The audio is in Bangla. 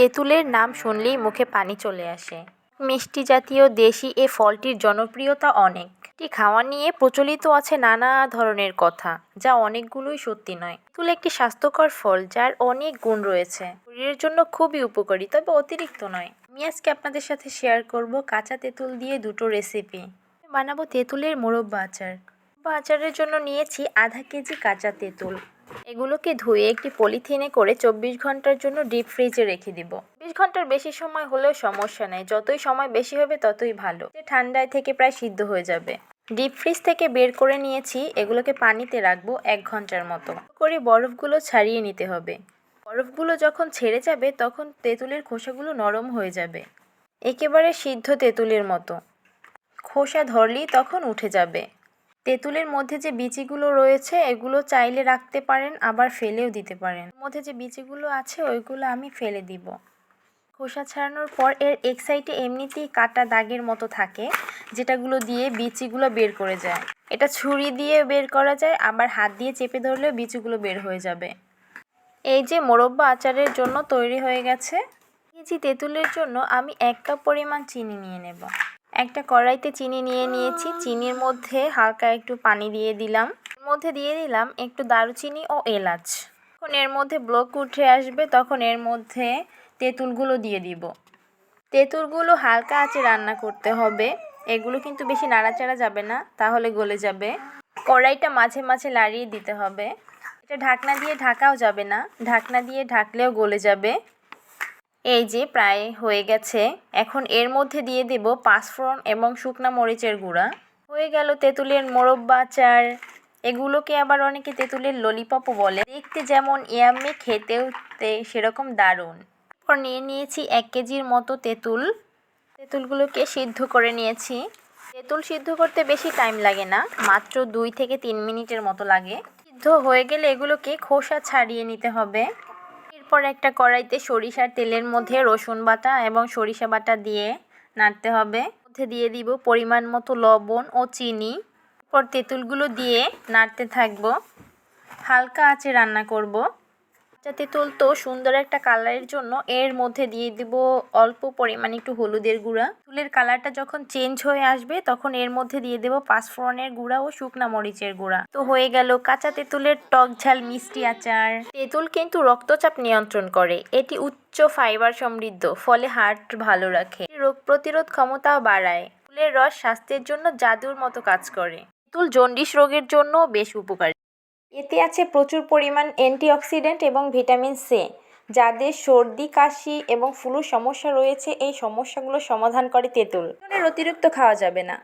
তেঁতুলের নাম শুনলেই মুখে পানি চলে আসে। মিষ্টি জাতীয় দেশি এ ফলটির জনপ্রিয়তা অনেক। এটি খাওয়া নিয়ে প্রচলিত আছে নানা ধরনের কথা, যা অনেকগুলোই সত্যি নয়। তেঁতুল একটি স্বাস্থ্যকর ফল যার অনেক গুণ রয়েছে। শরীরের জন্য খুবই উপকারী, তবে অতিরিক্ত নয়। আমি আজকে আপনাদের সাথে শেয়ার করব কাঁচা তেঁতুল দিয়ে দুটো রেসিপি। বানাবো তেঁতুলের মোরব্বা আচার। মোরব্বা আচারের জন্য নিয়েছি আধা কেজি কাঁচা তেঁতুল। এগুলোকে ধুয়ে একটি পলিথিনে করে 24 ঘন্টার জন্য ডিপ ফ্রিজে রেখে দিব। 24 ঘন্টার বেশি সময় হলেও সমস্যা নেই, যতই সময় বেশি হবে ততই ভালো। ঠান্ডায় থেকে প্রায় সিদ্ধ হয়ে যাবে। ডিপ ফ্রিজ থেকে বের করে নিয়েছি, এগুলোকে পানিতে রাখবো 1 ঘন্টার মতো করে। বরফগুলো ছাড়িয়ে নিতে হবে। বরফগুলো যখন ছেড়ে যাবে তখন তেঁতুলের খোসাগুলো নরম হয়ে যাবে, একেবারে সিদ্ধ তেঁতুলের মতো। খোসা ধরলেই তখন উঠে যাবে। তেঁতুলের মধ্যে যে বিচিগুলো রয়েছে এগুলো চাইলে রাখতে পারেন, আবার ফেলেও দিতে পারেন। মধ্যে যে বিচিগুলো আছে ওইগুলো আমি ফেলে দিব। খোসা ছাড়ানোর পর এর এক সাইডে এমনিতেই কাটা দাগের মতো থাকে, যেটাগুলো দিয়ে বিচিগুলো বের করে যায়। এটা ছুরি দিয়ে বের করা যায়, আবার হাত দিয়ে চেপে ধরলেও বিচিগুলো বের হয়ে যাবে। এই যে মোরব্বা আচারের জন্য তৈরি হয়ে গেছে। কেজি তেঁতুলের জন্য আমি 1 কাপ পরিমাণ চিনি নিয়ে নেব। একটা কড়াইতে চিনি নিয়ে নিয়েছি। চিনির মধ্যে হালকা একটু পানি দিয়ে দিলাম। এর মধ্যে দিয়ে দিলাম একটু দারুচিনি ও এলাচ। যখন এর মধ্যে ব্লক উঠে আসবে তখন এর মধ্যে তেঁতুলগুলো দিয়ে দিব। তেঁতুলগুলো হালকা আঁচে রান্না করতে হবে। এগুলো কিন্তু বেশি নাড়াচাড়া যাবে না, তাহলে গলে যাবে। কড়াইটা মাঝে মাঝে লাড়িয়ে দিতে হবে। এটা ঢাকনা দিয়ে ঢাকাও যাবে না, ঢাকনা দিয়ে ঢাকলেও গলে যাবে। এই যে প্রায় হয়ে গেছে। এখন এর মধ্যে দিয়ে দেব 5 ফোড়ন এবং শুকনা মরিচের গুঁড়া। হয়ে গেল তেঁতুলের মোরব্বা আচার। এগুলোকে আবার অনেকে তেঁতুলের ললিপপও বলে। দেখতে যেমন ইয়াম্মি, খেতেও সেরকম দারুণ। এরপর নিয়ে নিয়েছি 1 কেজির মতো তেঁতুল। তেঁতুলগুলোকে সিদ্ধ করে নিয়েছি। তেঁতুল সিদ্ধ করতে বেশি টাইম লাগে না, মাত্র 2 থেকে 3 মিনিটের মতো লাগে। সিদ্ধ হয়ে গেলে এগুলোকে খোসা ছাড়িয়ে নিতে হবে। এরপর একটা কড়াইতে সরিষার তেলের মধ্যে রসুন বাটা এবং সরিষা বাটা দিয়ে নাড়তে হবে। মধ্যে দিয়ে দিব পরিমাণ মতো লবণ ও চিনি। এরপর তেঁতুলগুলো দিয়ে নাড়তে থাকবো। হালকা আঁচে রান্না করব। কাঁচা তেঁতুল তো সুন্দর একটা কালারের জন্য এর মধ্যে দিয়ে দিব অল্প পরিমাণে একটু হলুদের গুঁড়া। তেঁতুলের কালারটা যখন চেঞ্জ হয়ে আসবে তখন এর মধ্যে দিয়ে দেব 5 ফোড়নের গুঁড়া ও শুকনা মরিচের গুঁড়া। তো হয়ে গেল কাঁচা তেঁতুলের টক ঝাল মিষ্টি আচার। তেঁতুল কিন্তু রক্তচাপ নিয়ন্ত্রণ করে। এটি উচ্চ ফাইবার সমৃদ্ধ, ফলে হার্ট ভালো রাখে। রোগ প্রতিরোধ ক্ষমতাও বাড়ায়। তেঁতুলের রস স্বাস্থ্যের জন্য জাদুর মতো কাজ করে। তেঁতুল জন্ডিস রোগের জন্য বেশ উপকারী। এতে আছে প্রচুর পরিমাণ অ্যান্টিঅক্সিডেন্ট এবং ভিটামিন সি, যাদের সর্দি, কাশি এবং ফ্লুর সমস্যা রয়েছে এই সমস্যাগুলো সমাধান করে তেঁতুল। অতিরিক্ত খাওয়া যাবে না।